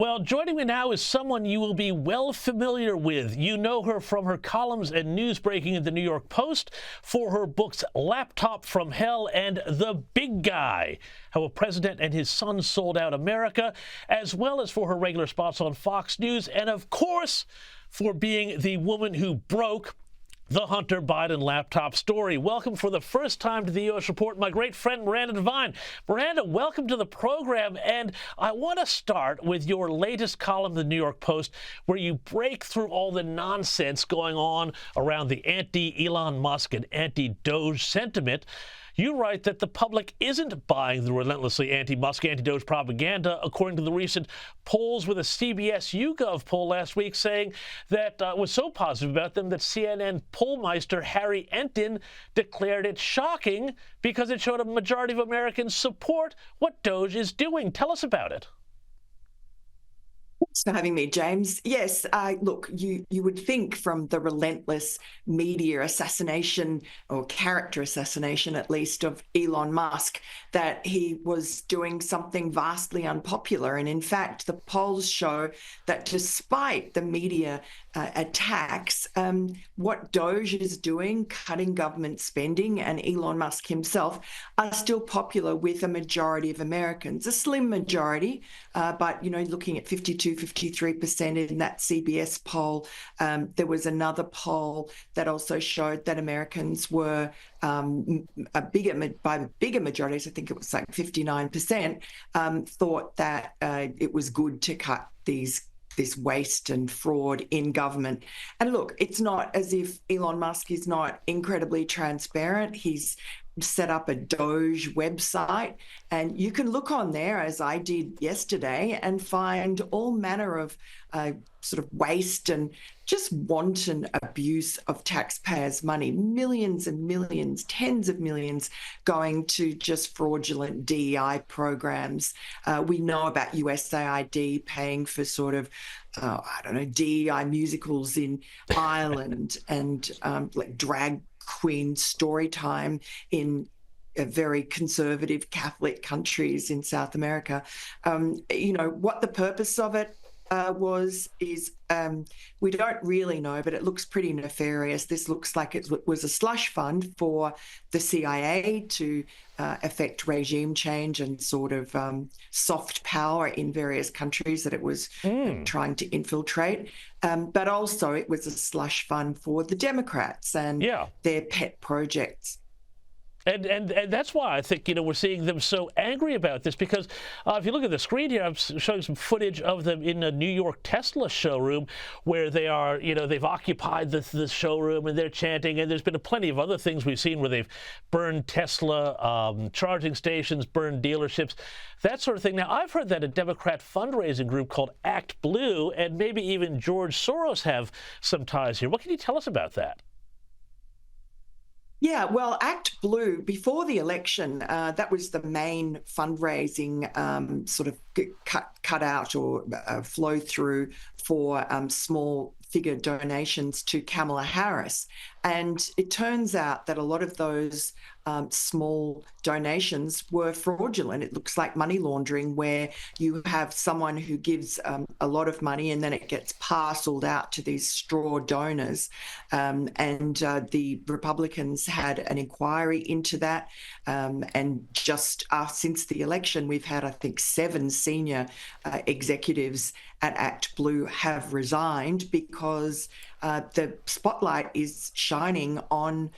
Well, joining me now is someone you will be well familiar with. You know her from her columns and news breaking in the New York Post, for her books Laptop from Hell and The Big Guy, How a President and His Son Sold Out America, as well as for her regular spots on Fox News, and of course, for being the woman who broke the Hunter Biden laptop story. Welcome for the first time to the U.S. Report, my great friend Miranda Devine. Miranda, welcome to the program. And I want to start with your latest column in the New York Post, where you break through all the nonsense going on around the anti-Elon Musk and anti-DOGE sentiment. You write that the public isn't buying the relentlessly anti-Musk, anti-DOGE propaganda, according to the recent polls with a CBS YouGov poll last week saying that was so positive about them that CNN pollmeister Harry Enton declared it shocking because it showed a majority of Americans support what DOGE is doing. Tell us about it. Thanks for having me, James. Yes, look, you would think from the relentless media assassination, or character assassination at least, of Elon Musk, that he was doing something vastly unpopular. And in fact, the polls show that despite the media attacks, what DOGE is doing, cutting government spending, and Elon Musk himself are still popular with a majority of Americans, a slim majority, but, looking at 53% in that CBS poll. There was another poll that also showed that Americans were by bigger majorities, I think it was like 59%, thought that it was good to cut this waste and fraud in government. And look, it's not as if Elon Musk is not incredibly transparent. He's set up a DOGE website, and you can look on there, as I did yesterday, and find all manner of sort of waste and just wanton abuse of taxpayers' money, millions and millions, tens of millions going to just fraudulent DEI programs. We know about USAID paying for sort of, DEI musicals in Ireland and like drag queen story time in very conservative Catholic countries in South America. What the purpose of it is we don't really know, but it looks pretty nefarious. This looks like it was a slush fund for the CIA to affect regime change and sort of soft power in various countries that it was trying to infiltrate. But also it was a slush fund for the Democrats and their pet projects. And that's why I think, we're seeing them so angry about this, because if you look at the screen here, I'm showing some footage of them in a New York Tesla showroom where they are, they've occupied the showroom and they're chanting. And there's been plenty of other things we've seen where they've burned Tesla charging stations, burned dealerships, that sort of thing. Now, I've heard that a Democrat fundraising group called Act Blue and maybe even George Soros have some ties here. What can you tell us about that? Yeah, well, Act Blue, before the election, that was the main fundraising sort of cut out or flow through for small figure donations to Kamala Harris. And it turns out that a lot of those small donations were fraudulent. It looks like money laundering, where you have someone who gives a lot of money and then it gets parceled out to these straw donors. And the Republicans had an inquiry into that. And just since the election, we've had, I think, 7 senior executives at Act Blue have resigned because the spotlight is shining on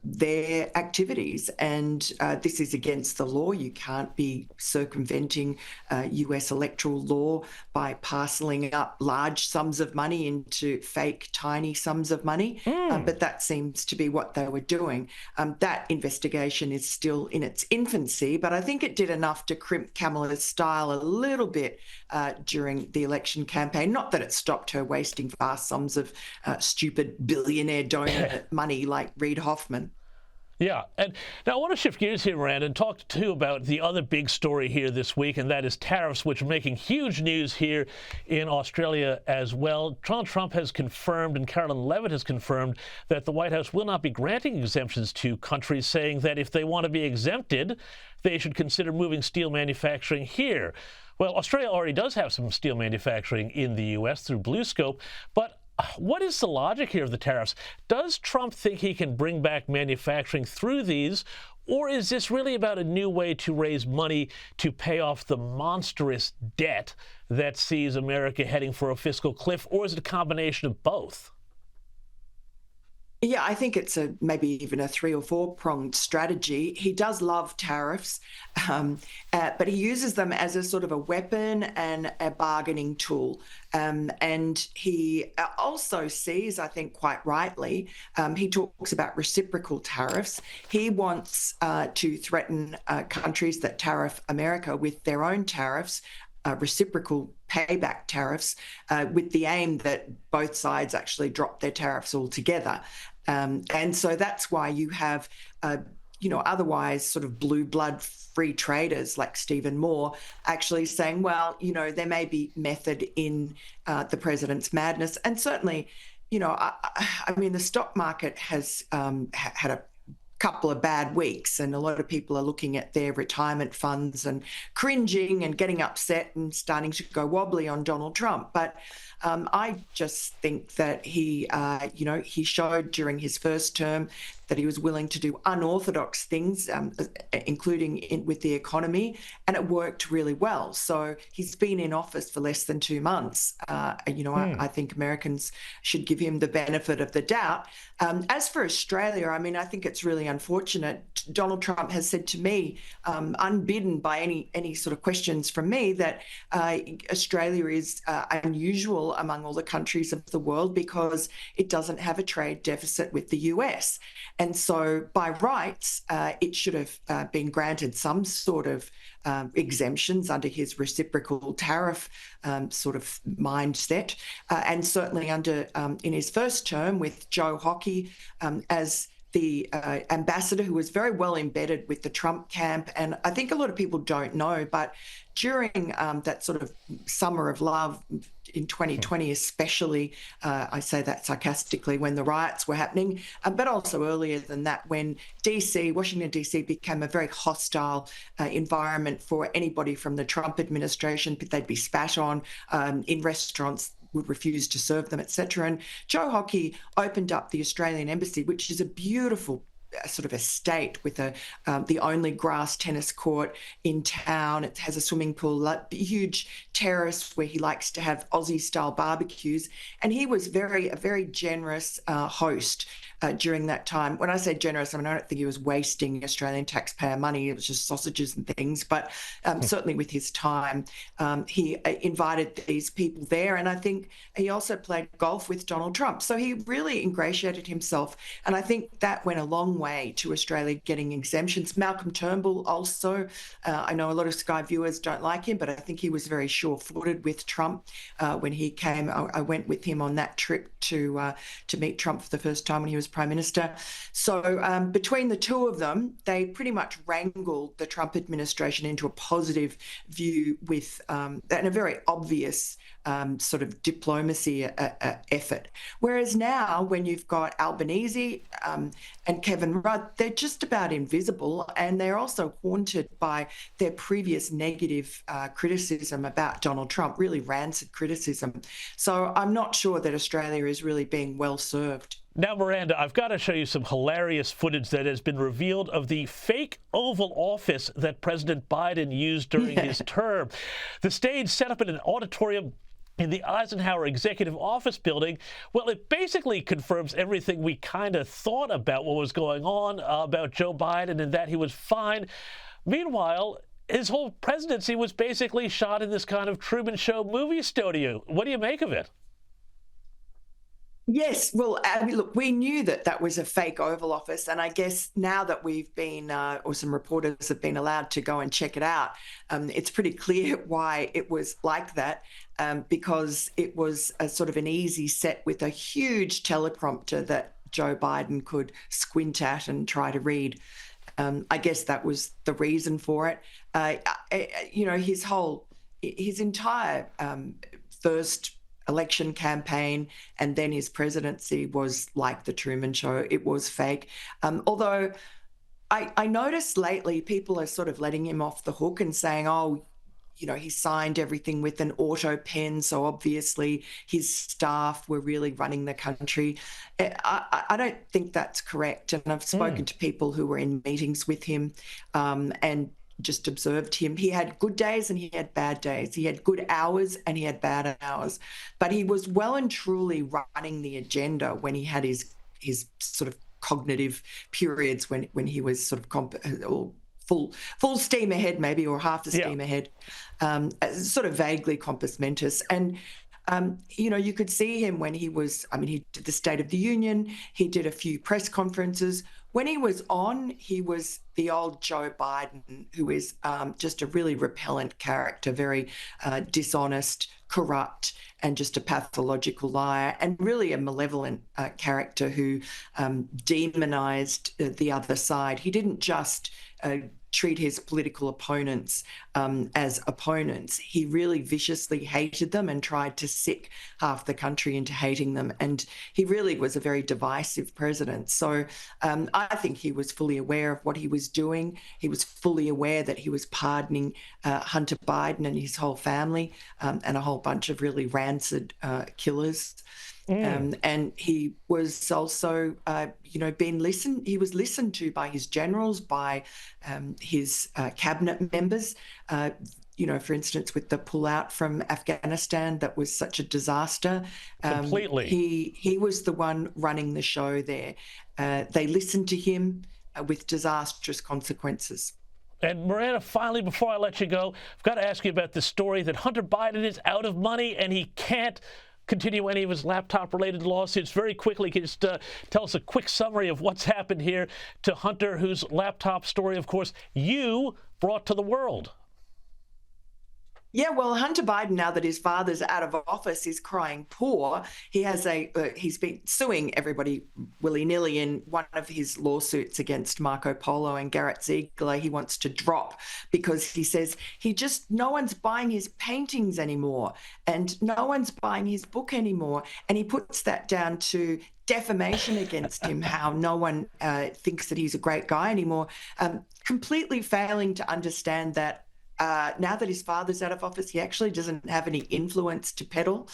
their activities. And this is against the law. You can't be circumventing US electoral law by parceling up large sums of money into fake tiny sums of money. But that seems to be what they were doing. That investigation is still in its infancy, but I think it did enough to crimp Kamala's style a little bit during the election campaign. Not that it stopped her wasting vast sums of stupid billionaire donor money like Reid Hoffman. Yeah. And now I want to shift gears here, Miranda, and talk too about the other big story here this week, and that is tariffs, which are making huge news here in Australia as well. Donald Trump has confirmed, and Carolyn Levitt has confirmed, that the White House will not be granting exemptions to countries, saying that if they want to be exempted, they should consider moving steel manufacturing here. Well, Australia already does have some steel manufacturing in the U.S. through BlueScope, but what is the logic here of the tariffs? Does Trump think he can bring back manufacturing through these, or is this really about a new way to raise money to pay off the monstrous debt that sees America heading for a fiscal cliff, or is it a combination of both? Yeah, I think it's maybe even a 3 or 4 pronged strategy. He does love tariffs, but he uses them as a sort of a weapon and a bargaining tool. And he also sees, I think quite rightly, he talks about reciprocal tariffs. He wants to threaten countries that tariff America with their own tariffs, reciprocal payback tariffs, with the aim that both sides actually drop their tariffs altogether. And so that's why you have, otherwise sort of blue blood free traders like Stephen Moore actually saying, well, there may be method in the president's madness. And certainly, I mean, the stock market has had a couple of bad weeks, and a lot of people are looking at their retirement funds and cringing and getting upset and starting to go wobbly on Donald Trump. But I just think that he showed during his first term that he was willing to do unorthodox things, including with the economy, and it worked really well. So he's been in office for less than 2 months. I think Americans should give him the benefit of the doubt. As for Australia, I mean, I think it's really unfortunate. Donald Trump has said to me, unbidden by any sort of questions from me, that Australia is unusual among all the countries of the world because it doesn't have a trade deficit with the US. And so by rights, it should have been granted some sort of exemptions under his reciprocal tariff sort of mindset. And certainly in his first term with Joe Hockey as the ambassador, who was very well embedded with the Trump camp. And I think a lot of people don't know, but during that sort of summer of love in 2020, especially, I say that sarcastically, when the riots were happening, but also earlier than that, when Washington, D.C. became a very hostile environment for anybody from the Trump administration. They'd be spat on in restaurants, would refuse to serve them, etc. And Joe Hockey opened up the Australian Embassy, which is a beautiful sort of estate with the only grass tennis court in town. It has a swimming pool, a huge terrace where he likes to have Aussie-style barbecues. And he was a very generous host during that time. When I say generous, I mean, I don't think he was wasting Australian taxpayer money. It was just sausages and things. But certainly with his time, he invited these people there. And I think he also played golf with Donald Trump. So he really ingratiated himself. And I think that went a long way to Australia getting exemptions. Malcolm Turnbull also, I know a lot of Sky viewers don't like him, but I think he was very sure-footed with Trump when he came. I went with him on that trip to meet Trump for the first time when he was Prime Minister. So between the two of them, they pretty much wrangled the Trump administration into a positive view with and a very obvious sort of diplomacy effort. Whereas now, when you've got Albanese and Kevin Rudd, they're just about invisible, and they're also haunted by their previous negative criticism about Donald Trump, really rancid criticism. So I'm not sure that Australia is really being well served. Now, Miranda, I've got to show you some hilarious footage that has been revealed of the fake Oval Office that President Biden used during his term. The stage set up in an auditorium in the Eisenhower Executive Office Building. Well, it basically confirms everything we kind of thought about what was going on about Joe Biden and that he was fine. Meanwhile, his whole presidency was basically shot in this kind of Truman Show movie studio. What do you make of it? Yes, well, I mean, look, we knew that was a fake Oval Office, and I guess now that we've been, or some reporters have been allowed to go and check it out, it's pretty clear why it was like that, because it was a sort of an easy set with a huge teleprompter that Joe Biden could squint at and try to read. I guess that was the reason for it. His entire first election campaign and then his presidency was like the Truman Show. It was fake. Although I noticed lately people are sort of letting him off the hook and saying, oh, he signed everything with an auto pen. So obviously his staff were really running the country. I don't think that's correct. And I've spoken to people who were in meetings with him and just observed him. He had good days and he had bad days. He had good hours and he had bad hours. But he was well and truly running the agenda when he had his sort of cognitive periods when he was sort of full steam ahead, maybe, or half the steam ahead, sort of vaguely compos mentis. And, you could see him when he did the State of the Union, he did a few press conferences. When he was on, he was the old Joe Biden, who is just a really repellent character, very dishonest, corrupt, and just a pathological liar, and really a malevolent character who demonized the other side. He didn't just treat his political opponents as opponents. He really viciously hated them and tried to sick half the country into hating them. And he really was a very divisive president. So I think he was fully aware of what he was doing. He was fully aware that he was pardoning Hunter Biden and his whole family and a whole bunch of really rancid killers. And he was also, he was listened to by his generals, by his cabinet members. For instance, with the pullout from Afghanistan, that was such a disaster. Completely. He was the one running the show there. They listened to him with disastrous consequences. And Miranda, finally, before I let you go, I've got to ask you about the story that Hunter Biden is out of money and he can't continue any of his laptop-related lawsuits. Very quickly, can you just tell us a quick summary of what's happened here to Hunter, whose laptop story, of course, you brought to the world? Yeah, well, Hunter Biden, now that his father's out of office, is crying poor. He has he's been suing everybody willy-nilly in one of his lawsuits against Marco Polo and Garrett Ziegler. He wants to drop because he says no one's buying his paintings anymore and no one's buying his book anymore. And he puts that down to defamation against him, how no one thinks that he's a great guy anymore, completely failing to understand that now that his father's out of office, he actually doesn't have any influence to peddle.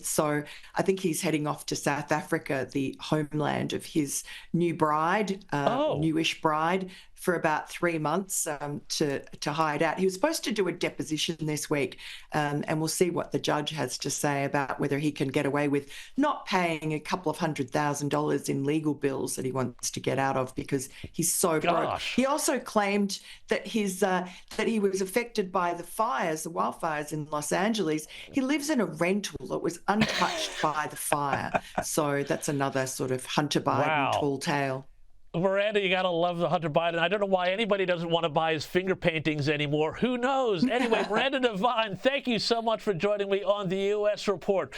So I think he's heading off to South Africa, the homeland of his new bride, newish bride, for about 3 months to hide out. He was supposed to do a deposition this week, and we'll see what the judge has to say about whether he can get away with not paying a couple of $100,000 in legal bills that he wants to get out of because he's so broke. He also claimed that that he was affected by the wildfires in Los Angeles. He lives in a rental that was untouched by the fire. So that's another sort of Hunter Biden tall tale. Miranda, you got to love the Hunter Biden. I don't know why anybody doesn't want to buy his finger paintings anymore. Who knows? Anyway, Miranda Devine, thank you so much for joining me on the U.S. Report.